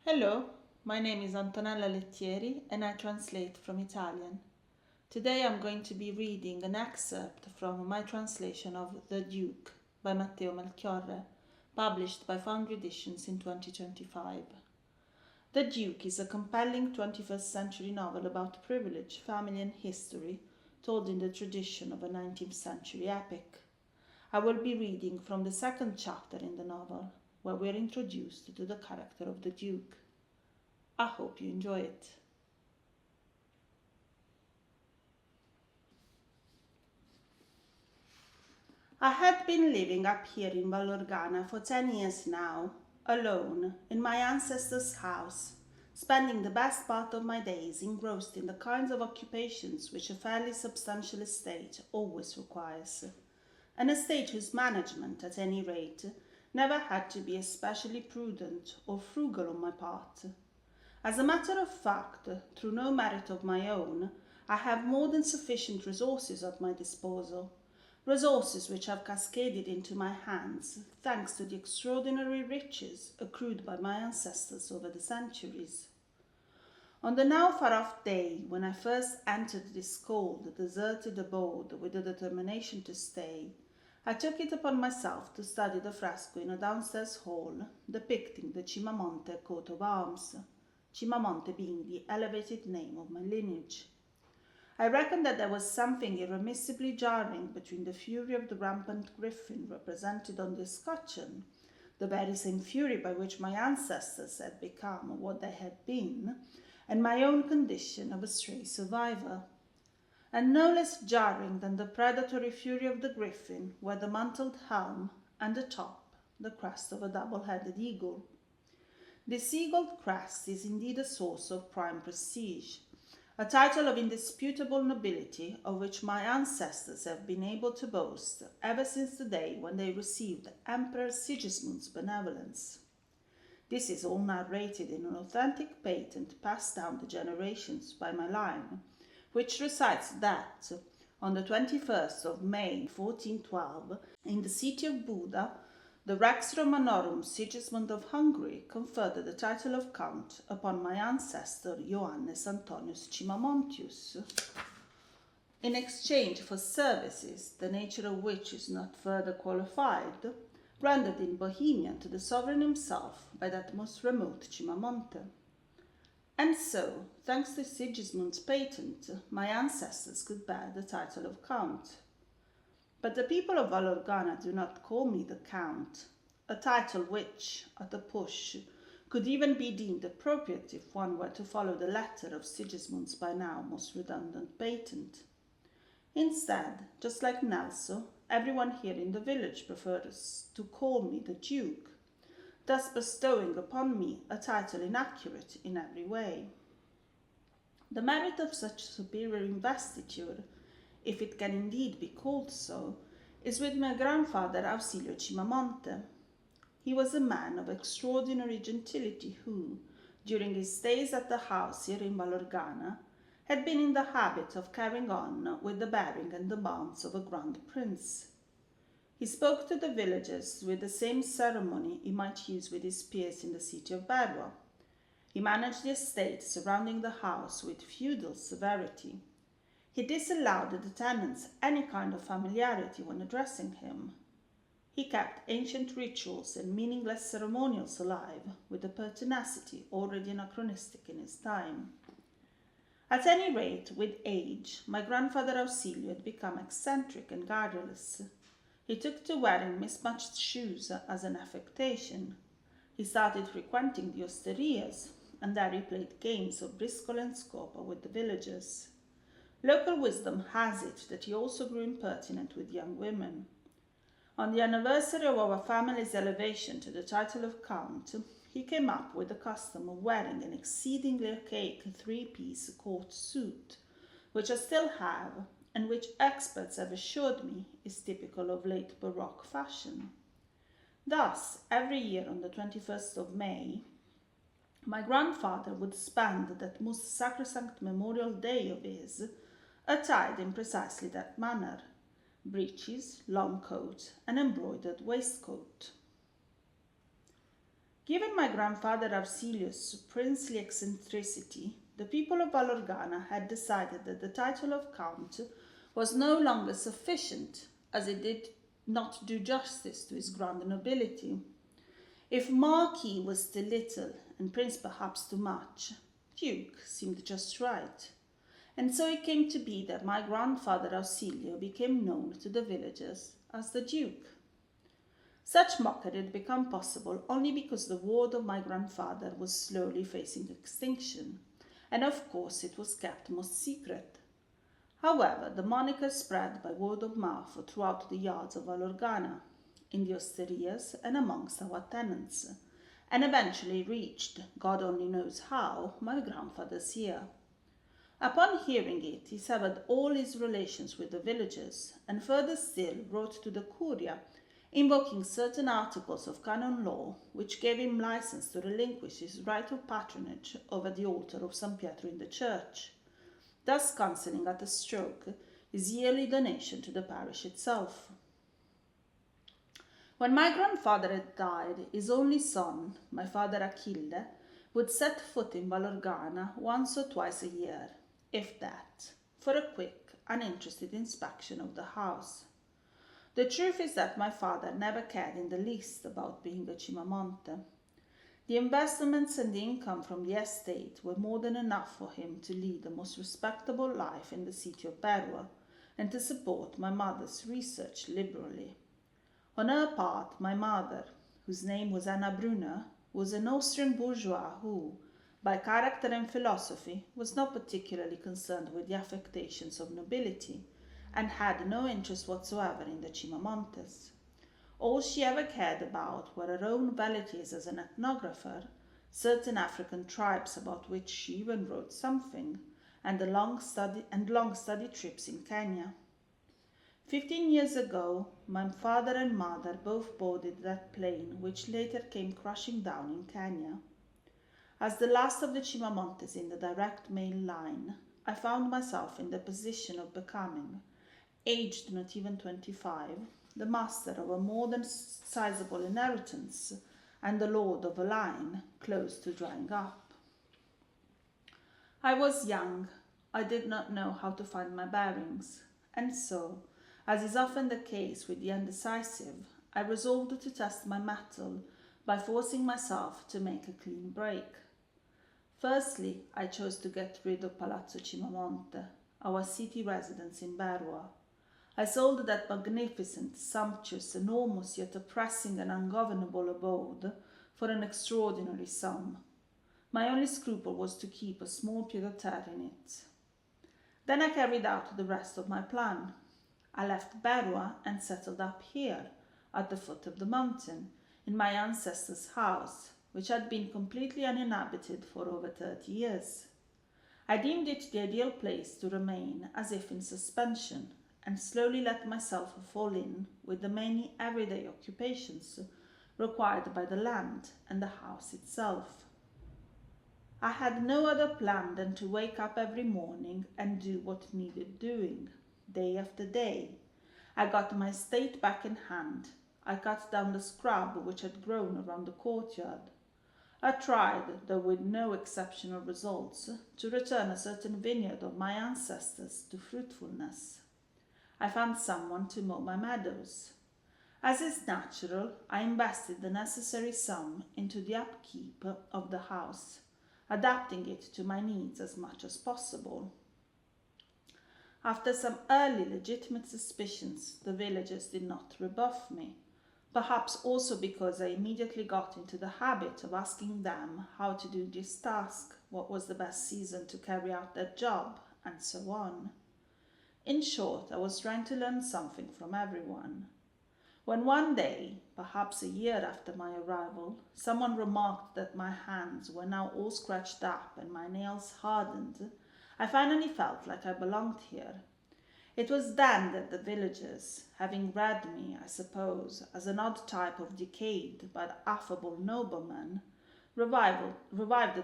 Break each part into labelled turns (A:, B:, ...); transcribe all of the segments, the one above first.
A: Hello, my name is Antonella Lettieri and I translate from Italian. Today I'm going to be reading an excerpt from my translation of The Duke by Matteo Melchiorre, published by Foundry Editions in 2025. The Duke is a compelling 21st century novel about privilege, family and history, told in the tradition of a 19th century epic. I will be reading from the second chapter in the novel, where we are introduced to the character of the Duke. I hope you enjoy it. I had been living up here in Vallorgàna for 10 years now, alone, in my ancestors' house, spending the best part of my days engrossed in the kinds of occupations which a fairly substantial estate always requires. An estate whose management, at any rate, never had to be especially prudent or frugal on my part. As a matter of fact, through no merit of my own, I have more than sufficient resources at my disposal, resources which have cascaded into my hands thanks to the extraordinary riches accrued by my ancestors over the centuries. On the now far-off day when I first entered this cold, deserted abode with the determination to stay, I took it upon myself to study the fresco in a downstairs hall depicting the Cimamonte coat of arms, Cimamonte being the elevated name of my lineage. I reckoned that there was something irremissibly jarring between the fury of the rampant griffin represented on the escutcheon, the very same fury by which my ancestors had become what they had been, and my own condition of a stray survivor. And no less jarring than the predatory fury of the griffin were the mantled helm and atop the crest of a double-headed eagle. This eagled crest is indeed a source of prime prestige, a title of indisputable nobility of which my ancestors have been able to boast ever since the day when they received Emperor Sigismund's benevolence. This is all narrated in an authentic patent passed down the generations by my line, which recites that on the 21st of May 1412, in the city of Buda, the Rex Romanorum Sigismund of Hungary conferred the title of Count upon my ancestor Johannes Antonius Cimamontius, in exchange for services, the nature of which is not further qualified, rendered in Bohemia to the sovereign himself by that most remote Cimamonte. And so, thanks to Sigismund's patent, my ancestors could bear the title of Count. But the people of Vallorgàna do not call me the Count, a title which, at a push, could even be deemed appropriate if one were to follow the letter of Sigismund's by now most redundant patent. Instead, just like Nelson, everyone here in the village prefers to call me the Duke, thus bestowing upon me a title inaccurate in every way. The merit of such superior investiture, if it can indeed be called so, is with my grandfather Ausilio Cimamonte. He was a man of extraordinary gentility who, during his stays at the house here in Vallorgàna, had been in the habit of carrying on with the bearing and the bounds of a grand prince. He spoke to the villagers with the same ceremony he might use with his peers in the city of Verua. He managed the estate surrounding the house with feudal severity. He disallowed the tenants any kind of familiarity when addressing him. He kept ancient rituals and meaningless ceremonials alive with a pertinacity already anachronistic in his time. At any rate, with age, my grandfather Ausilio had become eccentric and garrulous. He took to wearing mismatched shoes as an affectation. He started frequenting the osterias, and there he played games of briscoe and scopa with the villagers. Local wisdom has it that he also grew impertinent with young women. On the anniversary of our family's elevation to the title of Count, he came up with the custom of wearing an exceedingly archaic three-piece court suit, which I still have, and which experts have assured me is typical of late Baroque fashion. Thus, every year on the 21st of May, my grandfather would spend that most sacrosanct memorial day of his attired in precisely that manner: breeches, long coat, and embroidered waistcoat. Given my grandfather Arcelius' princely eccentricity, the people of Vallorgàna had decided that the title of Count was no longer sufficient, as it did not do justice to his grand nobility. If Marquis was still little, and Prince perhaps too much, Duke seemed just right. And so it came to be that my grandfather Ausilio became known to the villagers as the Duke. Such mockery had become possible only because the ward of my grandfather was slowly facing extinction, and of course it was kept most secret. However, the moniker spread by word of mouth throughout the yards of Vallorgàna, in the osterias and amongst our tenants, and eventually reached, God only knows how, my grandfather's ear. Upon hearing it, he severed all his relations with the villagers, and further still wrote to the Curia, invoking certain articles of canon law which gave him license to relinquish his right of patronage over the altar of San Pietro in the church, thus cancelling at a stroke his yearly donation to the parish itself. When my grandfather had died, his only son, my father Achille, would set foot in Vallorgàna once or twice a year, if that, for a quick, uninterested inspection of the house. The truth is that my father never cared in the least about being a Cimamonte. The investments and the income from the estate were more than enough for him to lead a most respectable life in the city of Padua and to support my mother's research liberally. On her part, my mother, whose name was Anna Brunner, was an Austrian bourgeois who, by character and philosophy, was not particularly concerned with the affectations of nobility, and had no interest whatsoever in the Cimamontes. All she ever cared about were her own velities as an ethnographer, certain African tribes about which she even wrote something, and long study trips in Kenya. 15 years ago, my father and mother both boarded that plane which later came crashing down in Kenya. As the last of the Cimamontes in the direct mail line, I found myself in the position of becoming, aged not even 25, the master of a more than sizable inheritance and the lord of a line close to drying up. I was young. I did not know how to find my bearings, and so, as is often the case with the indecisive, I resolved to test my mettle by forcing myself to make a clean break. Firstly, I chose to get rid of Palazzo Cimamonte, our city residence in Barua. I sold that magnificent, sumptuous, enormous, yet oppressing and ungovernable abode for an extraordinary sum. My only scruple was to keep a small pied-à-terre in it. Then I carried out the rest of my plan. I left Barua and settled up here, at the foot of the mountain, in my ancestor's house, which had been completely uninhabited for over 30 years. I deemed it the ideal place to remain as if in suspension, and slowly let myself fall in with the many everyday occupations required by the land and the house itself. I had no other plan than to wake up every morning and do what needed doing, day after day. I got my estate back in hand. I cut down the scrub which had grown around the courtyard. I tried, though with no exceptional results, to return a certain vineyard of my ancestors to fruitfulness. I found someone to mow my meadows. As is natural, I invested the necessary sum into the upkeep of the house, adapting it to my needs as much as possible. After some early legitimate suspicions, the villagers did not rebuff me, perhaps also because I immediately got into the habit of asking them how to do this task, what was the best season to carry out that job, and so on. In short, I was trying to learn something from everyone. When one day, perhaps a year after my arrival, someone remarked that my hands were now all scratched up and my nails hardened, I finally felt like I belonged here. It was then that the villagers, having read me, I suppose, as an odd type of decayed but affable nobleman, revived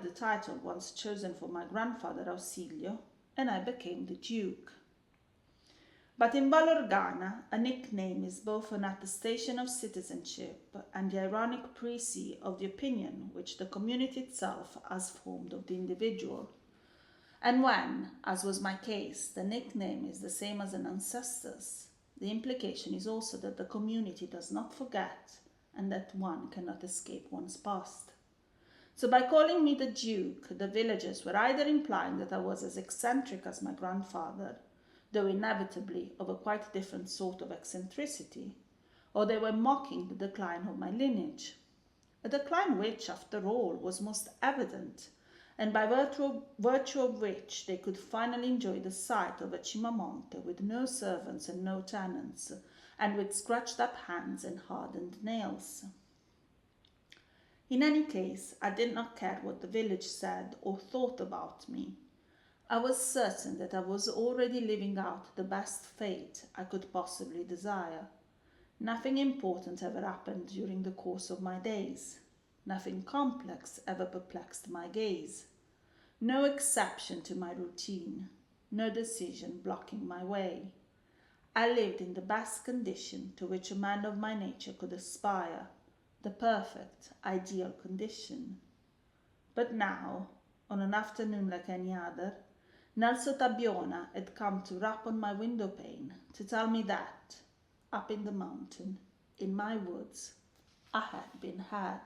A: the title once chosen for my grandfather Ausilio, and I became the Duke. But in Vallorgàna, a nickname is both an attestation of citizenship and the ironic précis of the opinion which the community itself has formed of the individual. And when, as was my case, the nickname is the same as an ancestor's, the implication is also that the community does not forget and that one cannot escape one's past. So by calling me the Duke, the villagers were either implying that I was as eccentric as my grandfather, though inevitably of a quite different sort of eccentricity, or they were mocking the decline of my lineage, a decline which, after all, was most evident, and by virtue of which they could finally enjoy the sight of a Cimamonte with no servants and no tenants, and with scratched-up hands and hardened nails. In any case, I did not care what the village said or thought about me. I was certain that I was already living out the best fate I could possibly desire. Nothing important ever happened during the course of my days. Nothing complex ever perplexed my gaze. No exception to my routine. No decision blocking my way. I lived in the best condition to which a man of my nature could aspire. The perfect, ideal condition. But now, on an afternoon like any other, Nelson Tabiona had come to rap on my window pane to tell me that, up in the mountain, in my woods, I had been had.